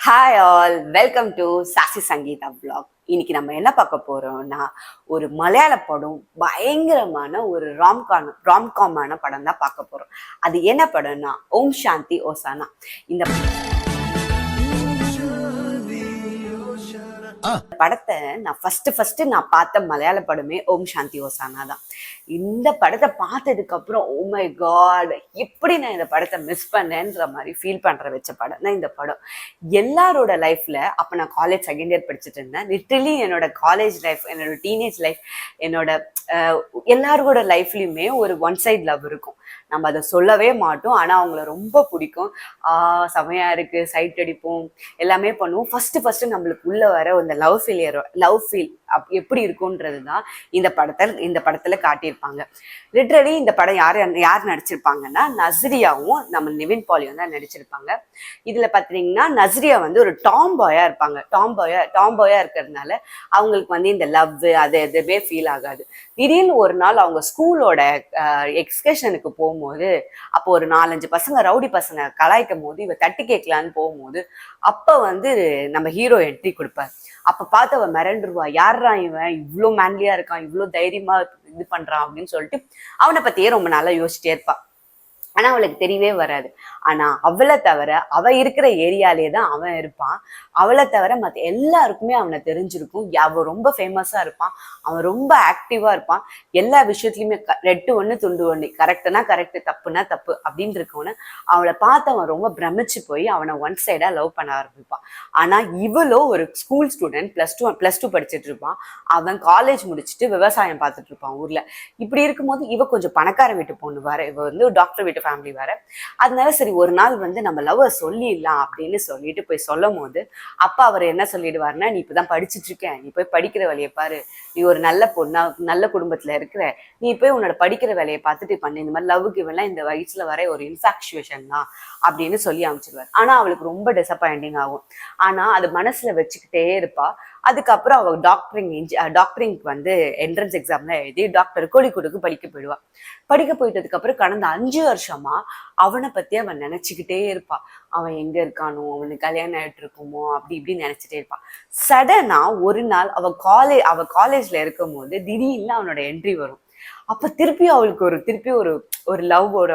Hi all, welcome to sassy Sangeetha vlog. இன்னைக்கு நம்ம என்ன பார்க்க போறோம்னா ஒரு மலையாள படம், பயங்கரமான ஒரு ராம்காமான படம் தான் பார்க்க போறோம். அது என்ன படம்னா ஓம் சாந்தி ஓசானா. இந்த படத்தை நான் ஃபர்ஸ்ட் நான் பார்த்த மலையாள படமே ஓம் சாந்தி ஓசானா தான். இந்த படத்தை பார்த்ததுக்கு அப்புறம் ஓ மை காட், எப்படி நான் இந்த படத்தை மிஸ் பண்ணேன்ற மாதிரி ஃபீல் பண்ற வச்ச படம் தான் இந்த படம். எல்லாரோட லைஃப்ல அப்ப நான் காலேஜ் செகண்ட் இயர் படிச்சுட்டு இருந்தேன். லிட்டரலி என்னோட காலேஜ் லைஃப், என்னோட டீனேஜ் லைஃப், என்னோட எல்லாரோட லைஃப்லயுமே ஒரு ஒன் சைட் லவ் இருக்கும். நம்ம அதை சொல்லவே மாட்டோம், ஆனா அவங்கள ரொம்ப பிடிக்கும். செமையா இருக்கு, சைட் அடிப்போம், எல்லாமே பண்ணுவோம். ஃபர்ஸ்ட் நம்மளுக்கு உள்ள வர இந்த லவ் ஃபீல் எப்படி இருக்கும்ன்றது தான் இந்த படத்துல காட்டியிருப்பாங்க. லிட்ரலி இந்த படம் யார் நடிச்சிருப்பாங்கன்னா நஸ்ரியாவும் நம்ம நிவின் பாலியும் தான் நடிச்சிருப்பாங்க. இதுல பாத்தீங்கன்னா நஸ்ரியா வந்து ஒரு டாம் பாயா இருப்பாங்க. டாம் பாயா இருக்கிறதுனால அவங்களுக்கு வந்து இந்த லவ் அது எதுவுமே ஃபீல் ஆகாது. திடீர்னு ஒரு நாள் அவங்க ஸ்கூலோட எக்ஸ்கர்ஷனுக்கு போகும்போது, அப்போ ஒரு 4-5 பசங்க ரவுடி பசங்க கலாய்க்கும் போது இவ தட்டி கேட்கலான்னு போகும்போது அப்ப வந்து நம்ம ஹீரோ என்ட்ரி கொடுப்பார். அப்ப பார்த்து அவன் மிரண்டுருவா, யாரா இவன் இவ்வளோ மேன்லியா இருக்கான், இவ்வளோ தைரியமா இது பண்றான் அப்படின்னு சொல்லிட்டு அவனை பத்தியே ரொம்ப நாளா யோசிச்சிட்டே இருப்பா. ஆனா அவளுக்கு தெரியவே வராது. ஆனா அவளை தவிர அவ இருக்கிற ஏரியாலே தான் அவன் இருப்பான். அவளை தவிர மற்ற எல்லாருக்குமே அவனை தெரிஞ்சிருக்கும். அவன் ரொம்ப ஃபேமஸா இருப்பான், அவன் ரொம்ப ஆக்டிவா இருப்பான். எல்லா விஷயத்துலயுமே ரெட்டு ஒண்ணு துண்டு ஒண்ணு, கரெக்டுனா கரெக்ட், தப்புனா தப்பு அப்படின்னு இருக்கவன அவளை பார்த்து அவன் ரொம்ப பிரமிச்சு போய் அவனை ஒன் சைடா லவ் பண்ண ஆரம்பிப்பான். ஆனா இவளோ ஒரு ஸ்கூல் ஸ்டூடெண்ட், பிளஸ் டூ படிச்சுட்டு இருப்பான். அவன் காலேஜ் முடிச்சுட்டு விவசாயம் பார்த்துட்டு இருப்பான் ஊர்ல. இப்படி இருக்கும்போது இவ கொஞ்சம் பணக்கார வீட்டு பொண்ணு வேற, இவ வந்து டாக்டர் வீட்டு ஃபேமிலி வேற. அதனால சரி ஒரு நாள் வந்து நம்ம லவ் சொல்லிடலாம் அப்படின்னு சொல்லிட்டு போய் சொல்லும் போது அப்பா அவர் என்ன சொல்லிடுவாருன்னா, நீ இப்பதான் படிச்சுட்டு இருக்க, நீ போய் படிக்கிற வேலையை பாரு, நீ ஒரு நல்ல பொண்ணா நல்ல குடும்பத்துல இருக்கிற, நீ போய் உன்னோட படிக்கிற வேலையை பார்த்துட்டு பண்ணு, இந்த மாதிரி லவ்வுக்கு இவெல்லாம் இந்த வயசுல வர ஒரு இன்ஃபாக்சுவேஷன் தான் அப்படின்னு சொல்லி அமைச்சிருவார். ஆனா அவளுக்கு ரொம்ப டிசப்பாயிண்டிங் ஆகும். ஆனா அது மனசுல வச்சுக்கிட்டே இருப்பா. அதுக்கப்புறம் அவ டாக்டரிங்க்கு வந்து என்ட்ரன்ஸ் எக்ஸாம்ல எழுதி டாக்டர் கோழிக்கூடுக்கு படிக்க போயிடுவா. படிக்க போயிட்டதுக்கு அப்புறம் கடந்த 5 வருஷமா அவனை பத்தி அவன் நினைச்சுக்கிட்டே இருப்பா. அவன் எங்க இருக்கானோ, அவனுக்கு கல்யாணம் ஆயிட்டு இருக்குமோ, அப்படி இப்படி நினைச்சிட்டே இருப்பான். சடனா ஒரு நாள் அவ காலேஜ்ல இருக்கும் போது திடீர்னு அவனோட என்ட்ரி வரும். அப்ப திருப்பியும் அவளுக்கு ஒரு லவ்வோட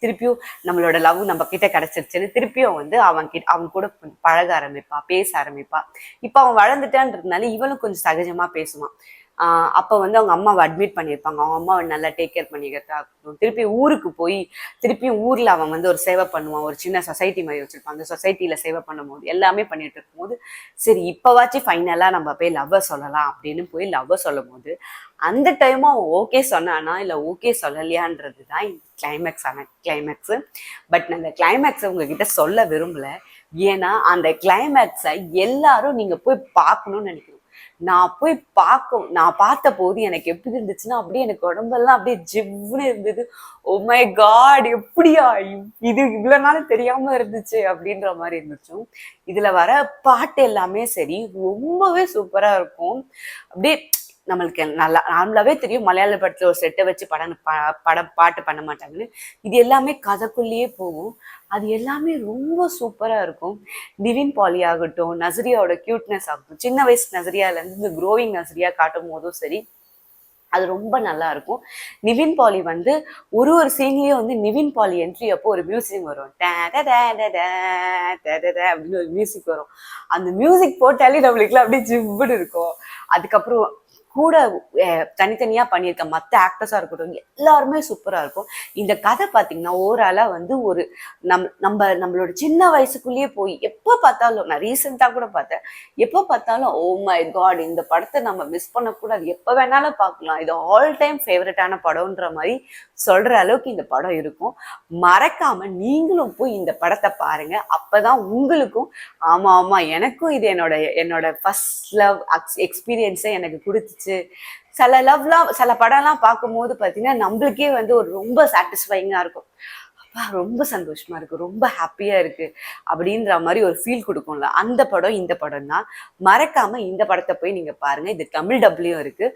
திருப்பியும் நம்மளோட லவ் நம்ம கிட்ட கிடைச்சிருச்சுன்னு திருப்பியும் வந்து அவன் கூட பழக ஆரம்பிப்பா, பேச ஆரம்பிப்பா. இப்ப அவன் வளர்ந்துட்டான்றதுனால இவனும் கொஞ்சம் சகஜமா பேசுவான். அப்ப வந்து அவங்க அம்மாவை அட்மிட் பண்ணியிருப்பாங்க. அவங்க அம்மாவை நல்லா டேக் கேர் பண்ணிக்கிறதா இருக்கட்டும். திருப்பி ஊருக்கு போய் திருப்பியும் ஊர்ல அவன் வந்து ஒரு சேவை பண்ணுவான். ஒரு சின்ன சொசைட்டி மாதிரி வச்சிருப்பான். அந்த சொசைட்டில சேவை பண்ணும்போது எல்லாமே பண்ணிட்டு இருக்கும்போது சரி இப்பவாச்சும் ஃபைனலா நம்ம போய் லவ்வை சொல்லலாம் அப்படின்னு போய் லவ்வை சொல்லும் போது அந்த டைமும் அவன் ஓகே சொன்னானா இல்ல ஓகே சொல்லலையான்றது தான் கிளைமேக்ஸ். பட் நான் அந்த கிளைமேக்ஸை உங்ககிட்ட சொல்ல விரும்பல. ஏன்னா அந்த கிளைமேக்ஸை எல்லாரும் நீங்க போய் பார்க்கணும்னு நினைக்கிறோம். நான் பார்த்த போது எனக்கு எப்படி இருந்துச்சுன்னா, அப்படியே எனக்கு உடம்பெல்லாம் அப்படியே ஜிவ்னு இருந்தது. ஓ மை காட், எப்படியா இது இவ்வளவு நாள் தெரியாம இருந்துச்சு அப்படின்ற மாதிரி இருந்துச்சு. இதுல வர பாட்டு எல்லாமே சரி ரொம்பவே சூப்பரா இருக்கும். அப்படியே நம்மளுக்கு நல்லா நார்மலாவே தெரியும் மலையாள படத்துல ஒரு செட்டை வச்சு பாட்டு பண்ண மாட்டாங்கன்னு. இது எல்லாமே கதைக்குள்ளேயே போகும். அது எல்லாமே ரொம்ப சூப்பரா இருக்கும். நிவின் பாலி ஆகட்டும், நஸ்ரியாவோட கியூட்னஸ் ஆகட்டும், சின்ன வயசு நஸ்ரியால இருந்து இந்த க்ரோவிங் நஸ்ரியா காட்டும் போதும் சரி அது ரொம்ப நல்லா இருக்கும். நிவின் பாலி வந்து ஒரு சீன்லயே வந்து நிவின் பாலி என்ட்ரி அப்போ ஒரு மியூசிக் வரும், அப்படின்னு ஒரு மியூசிக் வரும். அந்த மியூசிக் போட்டாலே நம்மளுக்குலாம் அப்படியே ஜிவ்வுன்னு இருக்கும். அதுக்கப்புறம் கூட தனித்தனியா பண்ணியிருக்க மற்ற ஆக்டர்ஸா இருக்கட்டும் எல்லாருமே சூப்பரா இருக்கும். இந்த கதை பாத்தீங்கன்னா ஓவராலா வந்து ஒரு நம்மளோட சின்ன வயசுக்குள்ளேயே போய் எப்ப பார்த்தாலும், நான் ரீசெண்டா கூட பார்த்தேன், எப்ப பார்த்தாலும் ஓ மை காட் இந்த படத்தை நம்ம மிஸ் பண்ணக்கூடாது, எப்ப வேணாலும் பார்க்கலாம், இது ஆல் டைம் ஃபேவரட்டான படம்ன்ற மாதிரி சொல்ற அளவுக்கு இந்த படம் இருக்கும். மறக்காம நீங்களும் போய் இந்த படத்தை பாருங்க. அப்பதான் உங்களுக்கும் ஆமா எனக்கும் இது என்னோட ஃபர்ஸ்ட் லவ் எக்ஸ்பீரியன்ஸை எனக்கு கொடுத்துச்சு. சில படம்லாம் பார்க்கும்போது பாத்தீங்கன்னா நம்மளுக்கே வந்து ஒரு ரொம்ப சாட்டிஸ்ஃபைங்கா இருக்கும். ரொம்ப சந்தோஷமா இருக்கு, ரொம்ப ஹாப்பியா இருக்கு அப்படின்ற மாதிரி ஒரு ஃபீல் கொடுக்கும்ல. அந்த படம் இந்த படம் தான். மறக்காம இந்த படத்தை போய் நீங்க பாருங்க. இது தமிழ் டப்லயும் இருக்கு.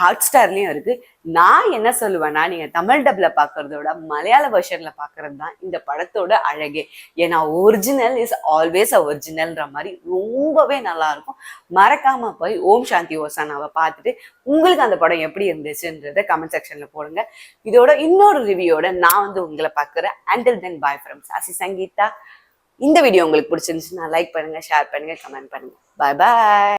ஹாட் ஸ்டார்லயும் இருக்கு. நான் என்ன சொல்லுவேன்னா, நீங்க தமிழ் டப்ல பாக்குறத விட மலையாள வெர்ஷன்ல பாக்குறது தான் இந்த படத்தோட அழகே. ஏன்னா ஒரிஜினல் இஸ் ஆல்வேஸ் அ ஒரிஜினல்ன்ற மாதிரி ரொம்பவே நல்லா இருக்கும். மறக்காம போய் ஓம் சாந்தி ஓசானாவை பார்த்துட்டு உங்களுக்கு அந்த படம் எப்படி இருந்துச்சுன்றத கமெண்ட் செக்ஷன்ல போடுங்க. இதோட இன்னொரு ரிவ்யூவோட நான் உங்களை பார்க்குறேன். Until then bye from sassy Sangeetha. இந்த வீடியோ உங்களுக்கு பிடிச்சிருந்துச்சுன்னா லைக் பண்ணுங்க, ஷேர் பண்ணுங்க, கமெண்ட் பண்ணுங்க. பாய் பாய்.